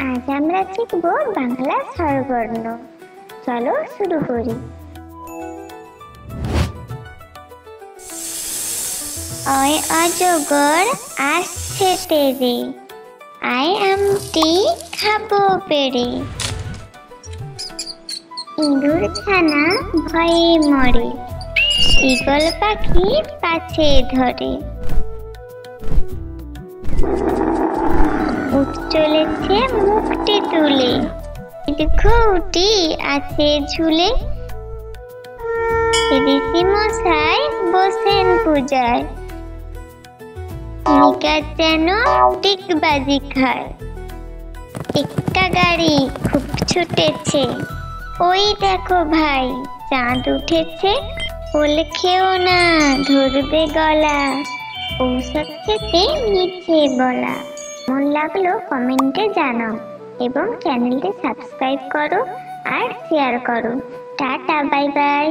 আজ আমরা শিখব বাংলা স্বরবর্ণ। চলো শুরু করি। অয় অজগর আসছে তেরে, আয় আমটি খাবো পেড়ে। ইঁদুর ছানা ভয়ে মরে, ঈগল পাখি পাছে ধরে। উঠ চলেছে মুখটি তুলে, ঘুটি আছে ঝুলে। ঋষি মশাই বসেন পূজায়, নিকার যেন টিকবাজি খায়। একটা গাড়ি খুব ছুটেছে, ওই দেখো ভাই চাঁদ উঠেছে। ওল খেও না ধরবে গলা, ঔষধ খেতে মিছে বলা। কেমন লাগলো কমেন্টে জানাও এবং চ্যানেলটি সাবস্ক্রাইব করো আর শেয়ার করো। Tata, bye bye.